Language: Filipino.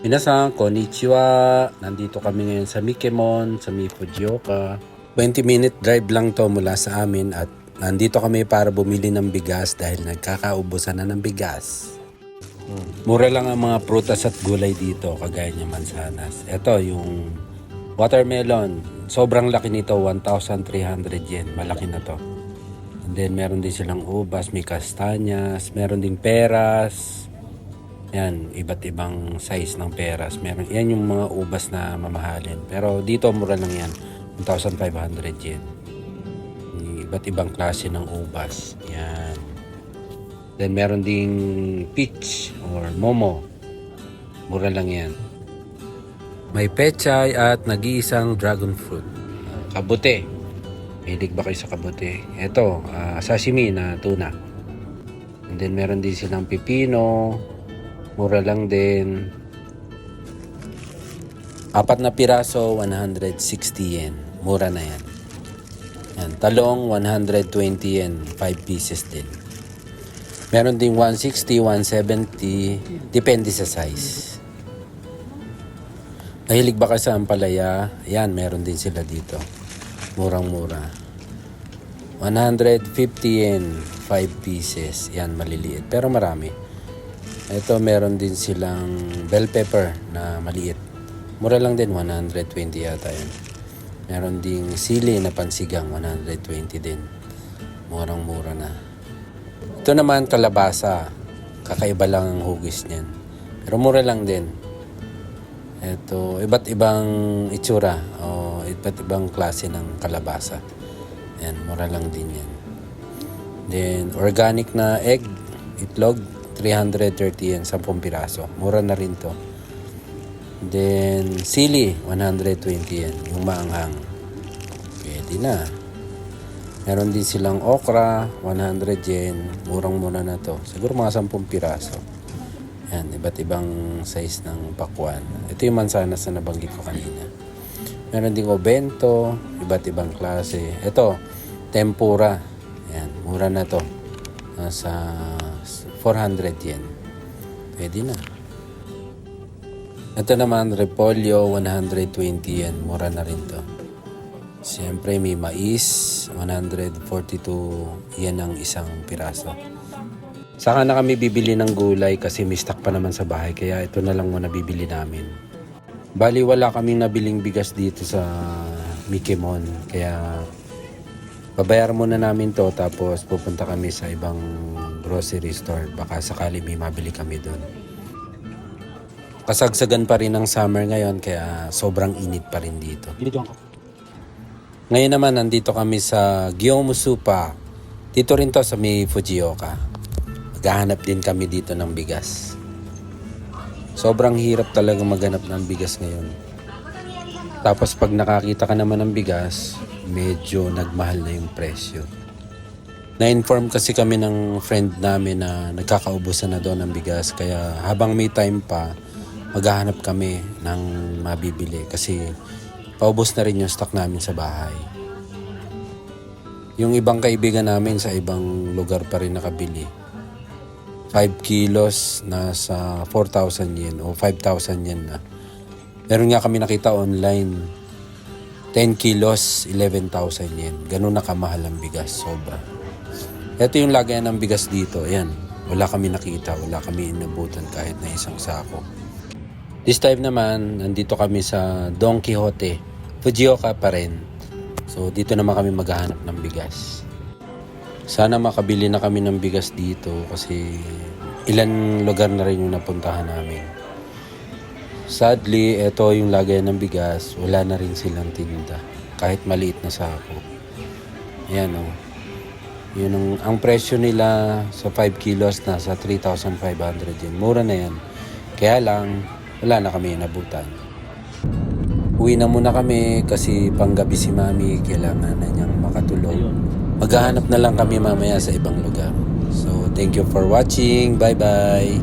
Minasan, konnichiwa. Nandito kami ngayon sa Mikemon, sa Fujioka. 20-minute drive lang to mula sa amin at nandito kami para bumili ng bigas dahil nagkakaubusan na ng bigas. Mura lang ang mga prutas at gulay dito, kagaya ng mansanas. Ito yung watermelon. Sobrang laki nito, 1,300 yen. Malaki na to. And then meron din silang ubas, may kastanyas, meron ding peras. Yan, iba't ibang size ng peras. Meron, yan yung mga ubas na mamahalin. Pero dito, mura lang yan. 1,500 yen. Iba't ibang klase ng ubas. Yan. Then, meron ding peach or momo. Mura lang yan. May pechay at nag-iisang dragon fruit. Kabute. Hilig ba kayo sa kabute? Ito, sashimi na tuna. And then, meron din silang pipino. Mura lang din. 4 na piraso, 160 yen. Mura na yan. Yan. Talong, 120 yen. 5 pieces din. Meron ding 160, 170. Depende sa size. Nahilig ba ka sa ampalaya? Yan, meron din sila dito. Murang-mura. 150 yen. 5 pieces. Yan, maliliit. Pero marami. Ito, meron din silang bell pepper na maliit. Mura lang din, 120 yata yun. Meron ding sili na pansigang, 120 din. Murang-mura na. Ito naman, kalabasa. Kakaiba lang ang hugis niyan. Pero mura lang din. Ito, iba't ibang itsura o iba't ibang klase ng kalabasa. Yan, mura lang din yan. Then, organic na egg, itlog, 330 yen, 10 piraso. Mura na rin to. Then, sili, 120 yen, yung maanghang. Pwede na. Meron din silang okra, 100 yen. Murang-mura na to. Siguro mga 10 piraso. Yan, iba't ibang size ng pakwan. Ito yung mansanas na nabanggit ko kanina. Meron din obento, iba't ibang klase. Ito, tempura. Yan, mura na to. Nasa 400 yen. Pwede na. Ito naman, repolyo, 120 yen. Mura na rin to. Siyempre, may mais, 142 yen ang isang piraso. Saka na kami bibili ng gulay kasi may stock pa naman sa bahay. Kaya ito na lang muna bibili namin. Bali, wala kaming nabiling bigas dito sa Mikemon. Kaya babayaran muna namin to tapos pupunta kami sa ibang grocery store. Baka sakali may mabili kami doon. Kasagsagan pa rin ng summer ngayon kaya sobrang init pa rin dito. Ngayon naman nandito kami sa Gyomusupa. Dito rin to sa Fujioka. Maghahanap din kami dito ng bigas. Sobrang hirap talaga maghanap ng bigas ngayon. Tapos pag nakakita ka naman ng bigas, medyo nagmahal na yung presyo. Na-inform kasi kami ng friend namin na nagkakaubusan na doon ng bigas. Kaya habang may time pa, maghahanap kami ng mabibili. Kasi paubos na rin yung stock namin sa bahay. Yung ibang kaibigan namin sa ibang lugar pa rin nakabili. 5 kilos nasa 4,000 yen o 5,000 yen na. Meron nga kami nakita online. 10 kilos, 11,000 yen. Ganun na kamahal ang bigas. Sobra. Ito yung lagayan ng bigas dito. Ayan. Wala kami nakita. Wala kami inabutan kahit na isang sako. This time naman, nandito kami sa Don Quixote. Fujioka pa rin. So, dito naman kami maghahanap ng bigas. Sana makabili na kami ng bigas dito kasi ilan lugar na rin yung napuntahan namin. Sadly, ito yung lagayan ng bigas. Wala na rin silang tinda. Kahit maliit na sako. Ayan o. Yun ang presyo nila sa 5 kilos na sa 3,500 yun. Mura na yan. Kaya lang, wala na kami inabutan. Uwi na muna kami kasi panggabi si Mami. Kailangan na niyang makatulog. Maghahanap na lang kami mamaya sa ibang lugar. So, thank you for watching. Bye-bye.